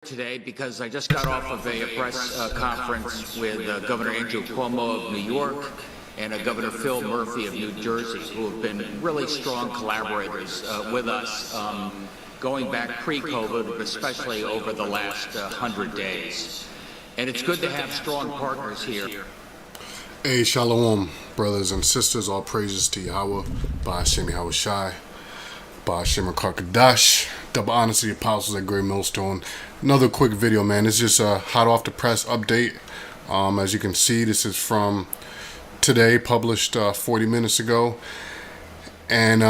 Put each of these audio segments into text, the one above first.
Today because I just got off of a press conference with Governor Andrew Cuomo of New York and Governor Phil Murphy of New Jersey, who have been really strong collaborators with us going back pre-COVID, but especially over the last 100 days. And it's good to have strong partners here. Hey, Shalom, brothers and sisters. All praises to Yahweh, Ba'ashem Yahweh Shai, Ba'ashem Kakadash. Double honors to the apostles at Great Millstone. Another quick video, man. It's just a hot off the press update. As you can see, this is from today, published 40 minutes ago. And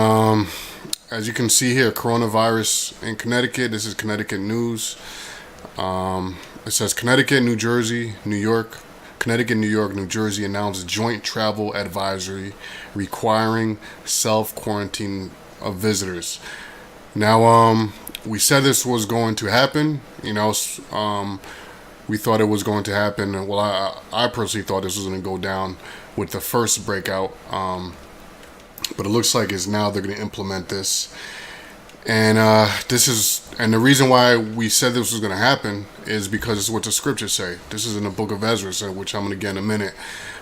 as you can see here, coronavirus in Connecticut. This is Connecticut news. It says Connecticut, New Jersey, New York. Connecticut, New York, New Jersey announced joint travel advisory requiring self-quarantine of visitors. Now, we said this was going to happen, we thought it was going to happen. Well, I personally thought this was going to go down with the first breakout, but it looks like it's now they're going to implement this. And the reason why we said this was going to happen is because it's what the scriptures say. This is in the book of Esdras, which I'm going to get in a minute.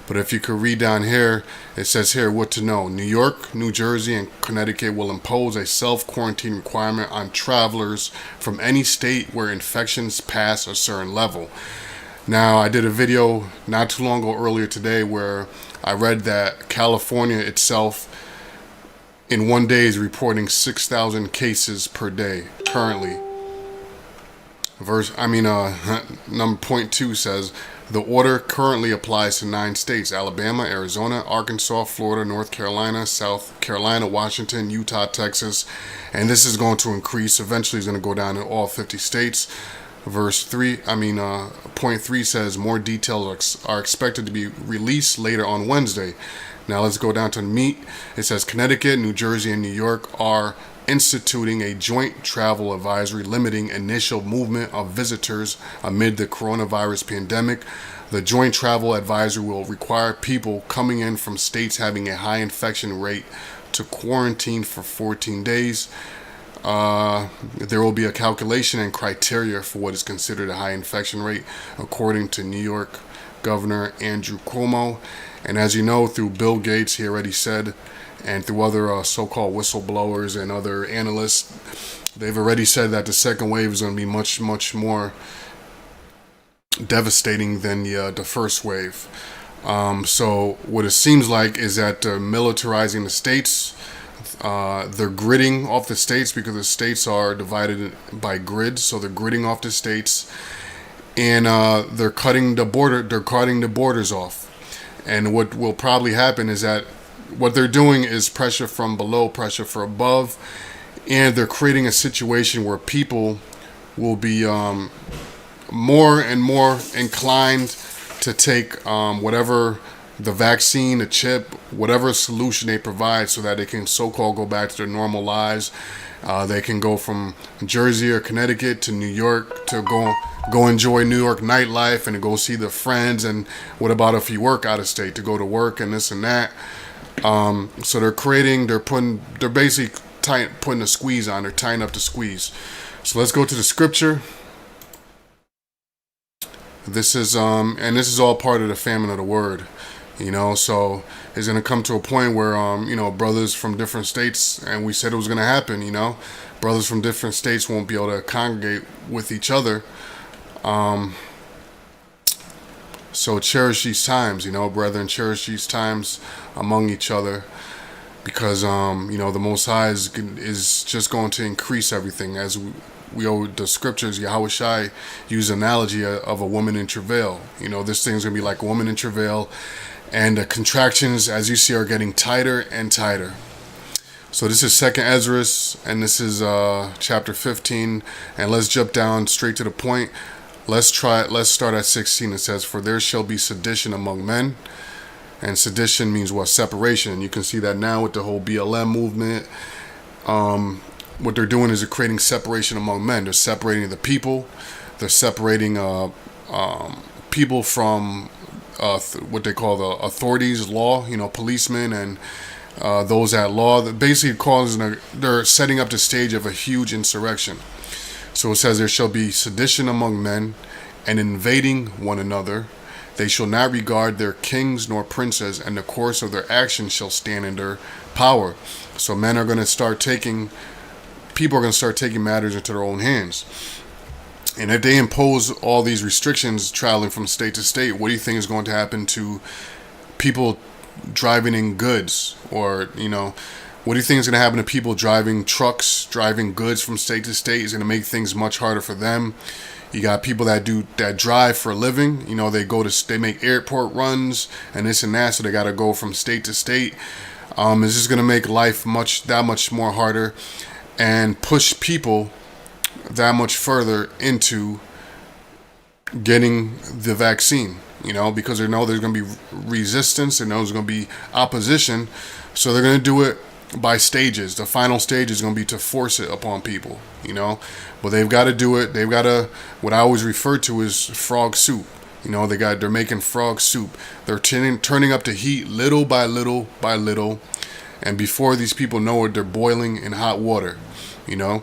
But if you could read down here, it says here what to know. New York, New Jersey, and Connecticut will impose a self-quarantine requirement on travelers from any state where infections pass a certain level. Now, I did a video not too long ago earlier today where I read that California itself in one day is reporting 6,000 cases per day currently. Number point 2 says the order currently applies to 9 states: Alabama, Arizona, Arkansas, Florida, North Carolina, South Carolina, Washington, Utah, Texas, and this is going to increase. Eventually, it's going to go down in all 50 states. Point 3 says more details are expected to be released later on Wednesday. Now let's go down to the meat. It says Connecticut, New Jersey, and New York are instituting a joint travel advisory limiting initial movement of visitors amid the coronavirus pandemic. The joint travel advisory will require people coming in from states having a high infection rate to quarantine for 14 days. There will be a calculation and criteria for what is considered a high infection rate, according to New York Governor Andrew Cuomo. And as you know, through Bill Gates, he already said, and through other so-called whistleblowers and other analysts, they've already said that the second wave is going to be much, much more devastating than the first wave. So what it seems like is that they're militarizing the states. They're gridding off the states because the states are divided by grids. So they're gridding off the states, and they're cutting the borders off. And what will probably happen is that what they're doing is pressure from below, pressure from above, and they're creating a situation where people will be more and more inclined to take whatever the vaccine, the chip, whatever solution they provide so that they can so-called go back to their normal lives. They can go from Jersey or Connecticut to New York to go enjoy New York nightlife and to go see their friends. And what about if you work out of state, to go to work and this and that? So they're basically putting a squeeze on. They're tying up the squeeze. So let's go to the scripture. This is all part of the famine of the word. So it's going to come to a point where, brothers from different states, and we said it was going to happen, brothers from different states won't be able to congregate with each other. So cherish these times, brethren, cherish these times among each other, because, the Most High is just going to increase everything. As we owe the scriptures, Yahweh Shai used an analogy of a woman in travail. This thing's going to be like a woman in travail, and the contractions, as you see, are getting tighter and tighter. So this is 2nd Esdras, and this is chapter 15, and let's jump down straight to the point. Let's start at 16. It says, "For there shall be sedition among men," and sedition means what? Separation. You can see that now with the whole BLM movement. What they're doing is they're creating separation among men. They're separating the people. They're separating people from what they call the authorities, law, policemen and those at law. That basically they're setting up the stage of a huge insurrection. So it says, there shall be sedition among men, and invading one another. They shall not regard their kings nor princes, and the course of their actions shall stand in their power. So men are going to start taking, people are going to start taking matters into their own hands. And if they impose all these restrictions traveling from state to state, what do you think is going to happen to people driving in goods? Or, you know, what do you think is going to happen to people driving trucks, driving goods from state to state? It's going to make things much harder for them. You got people that drive for a living. You know, they make airport runs and this and that, so they got to go from state to state. It's just going to make life that much more harder and push people that much further into getting the vaccine, you know, because they know there's going to be resistance, they know there's going to be opposition, so they're going to do it by stages. The final stage is going to be to force it upon people, you know, but they've got to do it. They've got to, what I always refer to as frog soup. You know, they're making frog soup. They're turning up the heat little by little by little, and before these people know it, they're boiling in hot water, you know.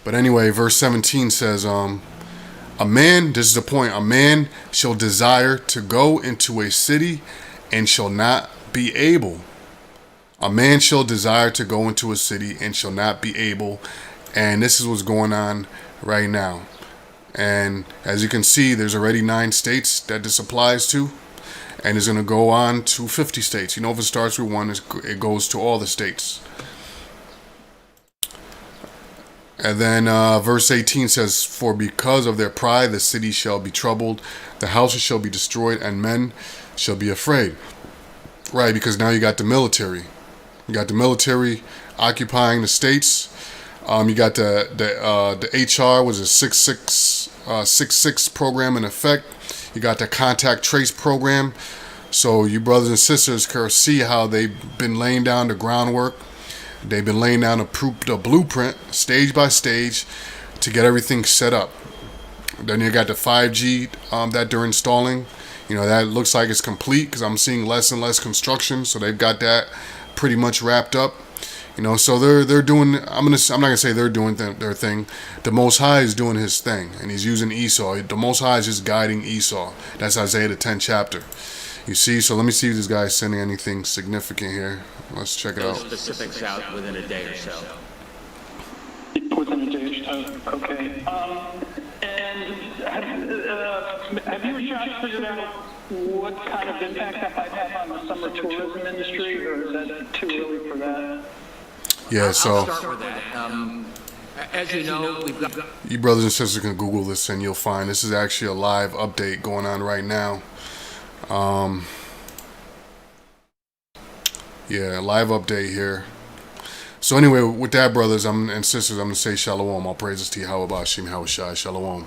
But anyway, verse 17 says, a man, this is the point, a man shall desire to go into a city and shall not be able. A man shall desire to go into a city and shall not be able. And this is what's going on right now. And as you can see, there's already 9 states that this applies to. And it's going to go on to 50 states. You know, if it starts with 1, it goes to all the states. And then verse 18 says, for because of their pride the city shall be troubled, the houses shall be destroyed, and men shall be afraid. Right, because now you got the military. You got the military occupying the states. You got the HR was a 66 program in effect. You got the contact trace program. So you brothers and sisters can see how they've been laying down the groundwork. They've been laying down the blueprint, stage by stage, to get everything set up. Then you got the 5G that they're installing. You know, that looks like it's complete because I'm seeing less and less construction. So they've got that pretty much wrapped up. You know, so they're doing. I'm not gonna say they're doing their thing. The Most High is doing His thing, and He's using Esau. The Most High is just guiding Esau. That's Isaiah the 10th chapter. You see, so let me see if this guy's sending anything significant here. Let's check it out. Specifics out within a day or so. Within a day or so, okay. And have you or Josh figured out what kind of impact that might have on the summer tourism industry, or is that too early for that? Yeah, so I'll start with that. As you know, we've got... You brothers and sisters can Google this and you'll find this is actually a live update going on right now. Yeah, live update here. So anyway, with that, brothers and sisters, I'm going to say shalom. All praises to Yahweh B'Ashim Hawashai. Shalom.